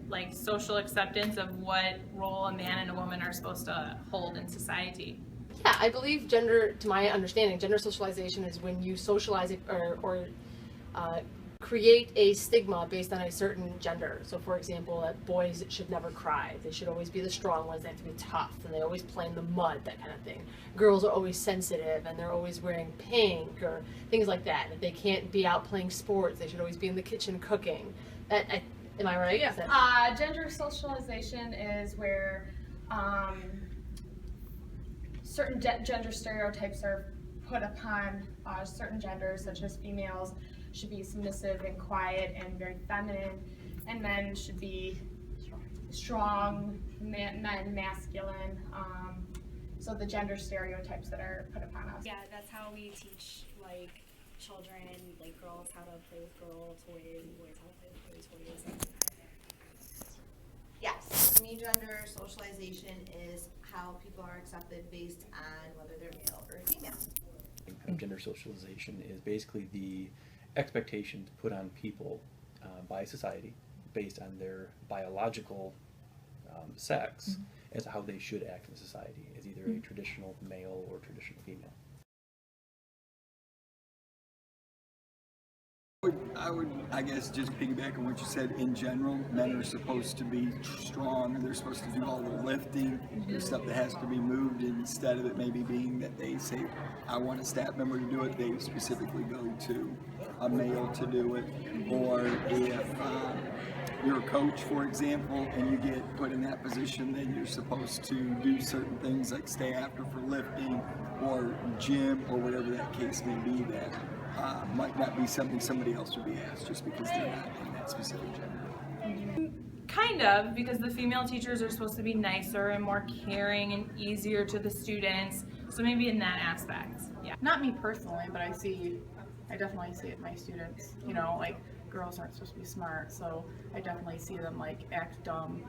like social acceptance of what role a man and a woman are supposed to hold in society. Yeah, I believe gender, to my understanding, gender socialization is when you socialize it or create a stigma based on a certain gender. So for example, that boys should never cry. They should always be the strong ones. They have to be tough, and they always play in the mud, that kind of thing. Girls are always sensitive, and they're always wearing pink or things like that. If they can't be out playing sports, they should always be in the kitchen cooking. Am I right? Yeah. Gender socialization is where certain gender stereotypes are put upon certain genders, such as females should be submissive and quiet and very feminine, and men should be strong, men masculine. So the gender stereotypes that are put upon us. Yeah, that's how we teach like children, like girls how to play with girl toys and boys how to play with boy toys. Yes, to me, gender socialization is how people are accepted based on whether they're male or female. Gender socialization is basically the expectations put on people by society based on their biological sex as to how they should act in society as either a traditional male or traditional female. I guess, just piggyback on what you said. In general, men are supposed to be strong, and they're supposed to do all the lifting. There's stuff that has to be moved, instead of it maybe being that they say, I want a staff member to do it, they specifically go to a male to do it. Or if you're a coach, for example, and you get put in that position, then you're supposed to do certain things like stay after for lifting or gym or whatever that case may be, that might not be something somebody else would be asked just because they're not in that specific gender. Kind of, because the female teachers are supposed to be nicer and more caring and easier to the students, so maybe in that aspect. Yeah. Not me personally, but I definitely see it in my students. You know, like girls aren't supposed to be smart, so I definitely see them like act dumb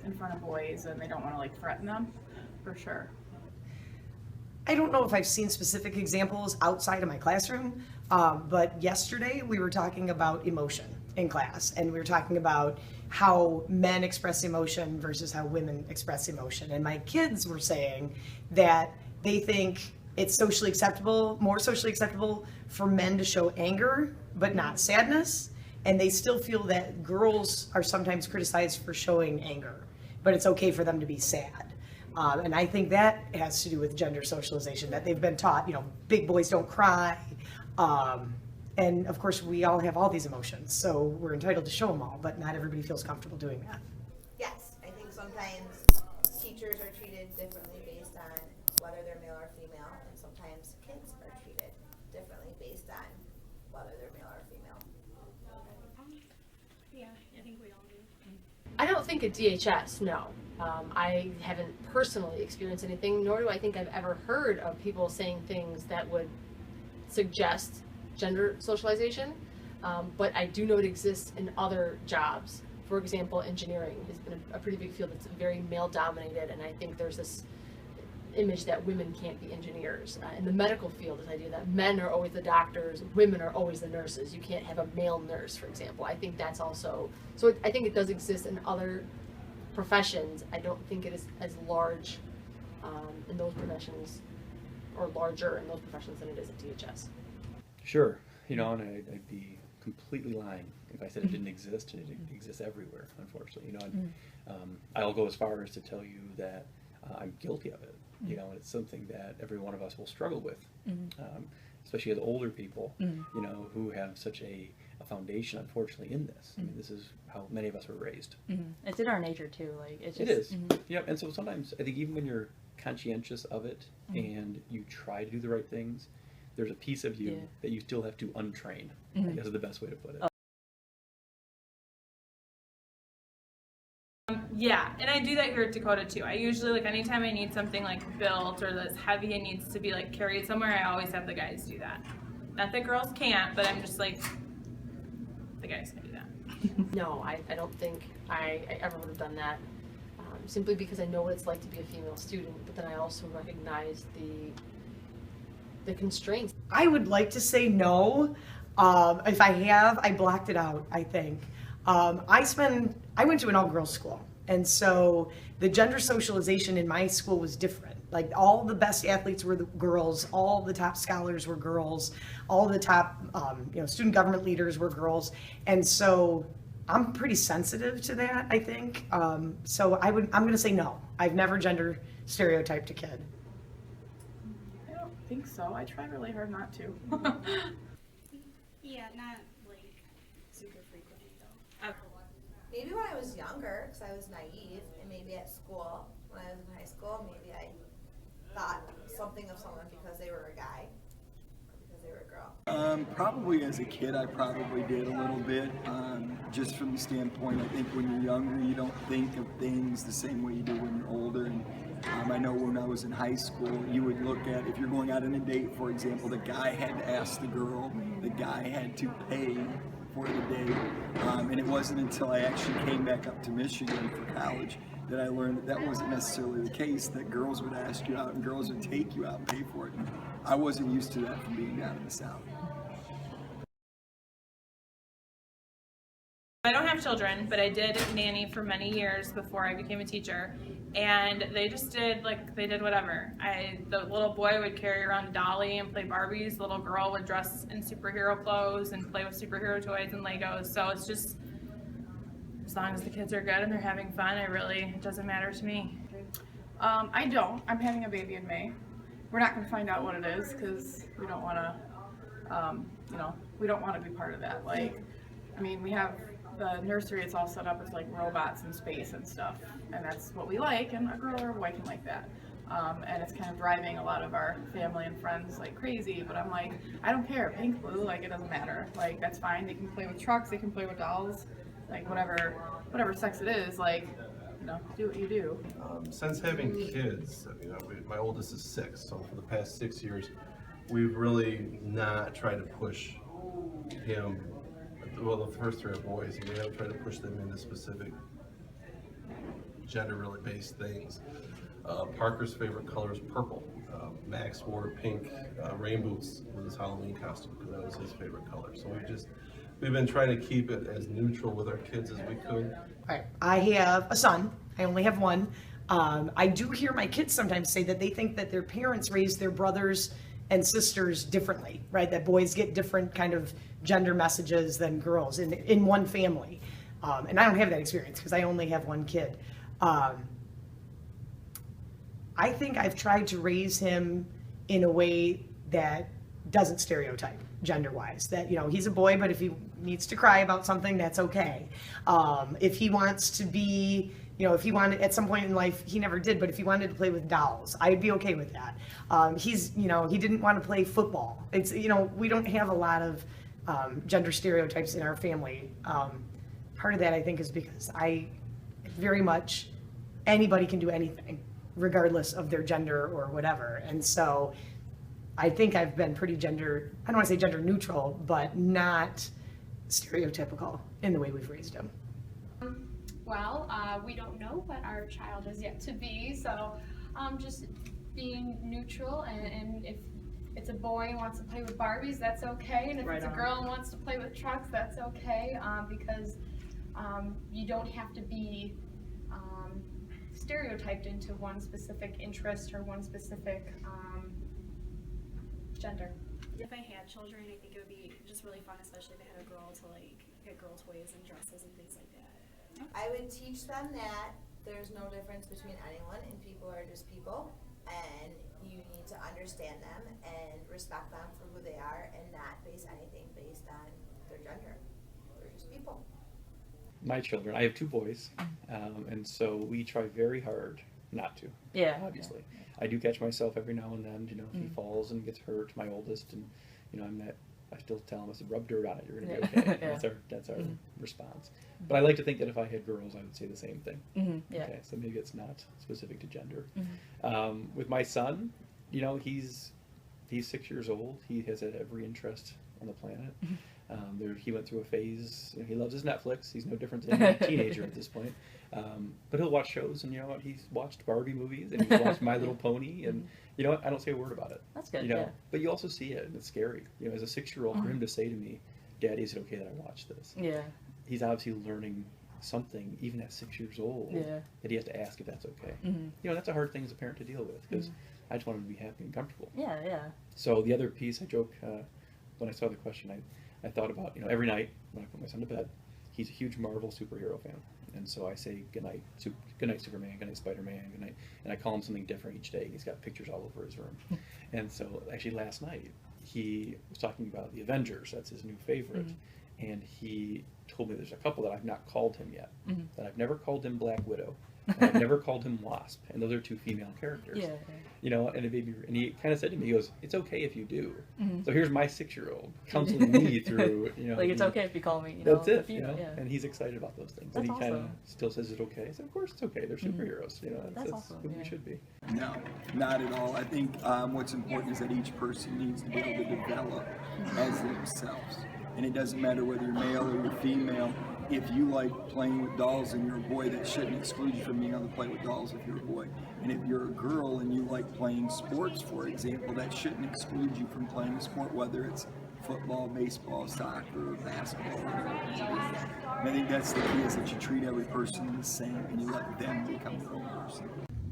in front of boys, and they don't want to like threaten them, for sure. I don't know if I've seen specific examples outside of my classroom, but yesterday we were talking about emotion in class, and we were talking about how men express emotion versus how women express emotion. And my kids were saying that they think it's socially acceptable, more socially acceptable for men to show anger, but not sadness. And they still feel that girls are sometimes criticized for showing anger, but it's okay for them to be sad. And I think that has to do with gender socialization, that they've been taught, you know, big boys don't cry. And of course, we all have all these emotions, so we're entitled to show them all, but not everybody feels comfortable doing that. Yes, I think sometimes teachers are treated differently based on whether they're male or female, and sometimes kids are treated differently based on whether they're male or female. Yeah, I think we all do. I don't think at DHS, no. I haven't personally experienced anything, nor do I think I've ever heard of people saying things that would suggest gender socialization, but I do know it exists in other jobs. For example, engineering has been a pretty big field that's very male dominated, and I think there's this image that women can't be engineers. In the medical field, this idea that men are always the doctors, women are always the nurses. You can't have a male nurse, for example. I think that's also, so I think it does exist in other professions. I don't think it is as large in those professions, or larger in those professions than it is at DHS. Sure, you know, and I'd be completely lying if I said it didn't exist, and it exists everywhere, unfortunately. You know, I'll go as far as to tell you that I'm guilty of it. You know, and it's something that every one of us will struggle with, especially as older people, you know, who have such a foundation, unfortunately, in this. I mean, this is how many of us were raised. It's in our nature too. Like it's just, it is. Yep. And so sometimes I think even when you're conscientious of it and you try to do the right things, there's a piece of you that you still have to untrain. I guess is the best way to put it. Yeah, and I do that here at Dakota too. I usually, like, anytime I need something like built or that's heavy and needs to be like carried somewhere, I always have the guys do that. Not that girls can't, but I'm just like, the guys can do that. No, I don't think I ever would have done that, simply because I know what it's like to be a female student, but then I also recognize the constraints. I would like to say no. If I have, I blocked it out, I think. I went to an all-girls school, and so the gender socialization in my school was different. Like all the best athletes were the girls, all the top scholars were girls, all the top student government leaders were girls, and so I'm pretty sensitive to that, I think. So I'm going to say no. I've never gender stereotyped a kid. I don't think so. I try really hard not to. Yeah, not like super frequently though. Maybe when I was younger, because I was naive, and maybe at school, when I was in high school, maybe I thought something of someone because they were a guy or because they were a girl. Probably as a kid, I probably did a little bit. Just from the standpoint, I think when you're younger, you don't think of things the same way you do when you're older. And I know when I was in high school, you would look at, if you're going out on a date, for example, the guy had to ask the girl, the guy had to pay for the date. And it wasn't until I actually came back up to Michigan for college that I learned that wasn't necessarily the case, that girls would ask you out and girls would take you out and pay for it. And I wasn't used to that from being down in the South. I don't have children, but I did nanny for many years before I became a teacher, and they just did whatever. The little boy would carry around a dolly and play Barbies. The little girl would dress in superhero clothes and play with superhero toys and Legos. So it's just, as long as the kids are good and they're having fun, it doesn't matter to me. I don't. I'm having a baby in May. We're not going to find out what it is because we don't want to, we don't want to be part of that. Like, I mean, we have the nursery, it's all set up as like robots in space and stuff, and that's what we like, and a girl or a boy can like that. And it's kind of driving a lot of our family and friends like crazy, but I'm like, I don't care, pink, blue, like it doesn't matter. Like, that's fine. They can play with trucks, they can play with dolls, like whatever sex it is, like, do what you do. Since having kids, my oldest is 6, so for the past 6 years, we've really not tried to push him. Well, the first 3 are boys, and we haven't tried to push them into specific gender-really based things. Parker's favorite color is purple. Max wore pink rain boots with his Halloween costume because that was his favorite color. So we've been trying to keep it as neutral with our kids as we could. Right. I have a son. I only have one. I do hear my kids sometimes say that they think that their parents raised their brothers and sisters differently, right? That boys get different kind of gender messages than girls in one family. And I don't have that experience because I only have one kid. I think I've tried to raise him in a way that doesn't stereotype gender-wise. That, he's a boy, but if he needs to cry about something, that's okay. If he wants to be, if he wanted, at some point in life, he never did, but if he wanted to play with dolls, I'd be okay with that. He didn't want to play football. It's, we don't have a lot of gender stereotypes in our family. Part of that, I think, is because very much anybody can do anything, regardless of their gender or whatever. And so I think I've been pretty I don't want to say gender neutral, but not stereotypical in the way we've raised him. Well, we don't know what our child is yet to be, so just being neutral, and if it's a boy and wants to play with Barbies, that's okay, and if it's a girl and wants to play with trucks, that's okay, because you don't have to be stereotyped into one specific interest or one specific gender. If I had children, I think it would be just really fun, especially if I had a girl, to like get girl toys and dresses and things like that. I would teach them that there's no difference between anyone and people are just people, and you need to understand them and respect them for who they are and not base anything based on their gender. They're just people. My children, I have 2 boys, and so we try very hard not to. Yeah. Obviously. Yeah. I do catch myself every now and then, if he falls and gets hurt, my oldest, and, I still tell him, I said, rub dirt on it, you're going to be okay. Yeah. That's our response. But I like to think that if I had girls, I would say the same thing. Yeah. Okay, so maybe it's not specific to gender. With my son, he's 6 years old. He has had every interest on the planet. He went through a phase, he loves his Netflix. He's no different than a teenager at this point. But he'll watch shows, and he's watched Barbie movies, and he's watched My Little Pony, and I don't say a word about it. That's good, yeah. But you also see it, and it's scary. As a 6-year-old, for him to say to me, Daddy, is it okay that I watch this? Yeah. he's obviously learning something even at 6 years old Yeah. that he has to ask if that's okay. Mhm. You know, that's a hard thing as a parent to deal with because I just want him to be happy and comfortable. Yeah, yeah. So the other piece, I joke, when I saw the question, I thought about, you know, every night when I put my son to bed, he's a huge Marvel superhero fan. And so I say, good night Superman, good night Spider-Man, good night. And I call him something different each day. He's got pictures all over his room. And so actually last night, he was talking about the Avengers. That's his new favorite. And he told me there's a couple that I've not called him yet. That I've never called him Black Widow. And I've never called him Wasp. And those are two female characters. Yeah. You know, and it made me, and he kind of said to me, he goes, it's okay if you do. So here's my 6-year-old counseling me through, you know. Like, it's okay if you call me, you know. That's it, the you know, female, yeah. and he's excited about those things. That's and he kind of awesome. still says, is it okay? I said, of course it's okay. They're superheroes, you know. That's That's awesome, what yeah. we should be. No, not at all. I think what's important is that each person needs to be able to develop as themselves. And it doesn't matter whether you're male or you're female. If you like playing with dolls and you're a boy, that shouldn't exclude you from being able to play with dolls if you're a boy. And if you're a girl and you like playing sports, for example, that shouldn't exclude you from playing a sport, whether it's football, baseball, soccer, basketball, whatever it is. And I think that's the key, is that you treat every person the same and you let them become their own person.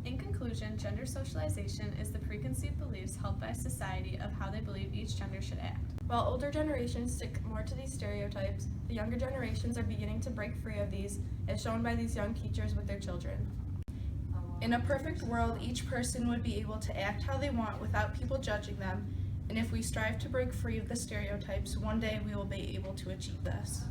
In conclusion, gender socialization is the preconceived beliefs held by society of how they believe each gender should act. While older generations stick more to these stereotypes, the younger generations are beginning to break free of these, as shown by these young teachers with their children. In a perfect world, each person would be able to act how they want without people judging them, and if we strive to break free of the stereotypes, one day we will be able to achieve this.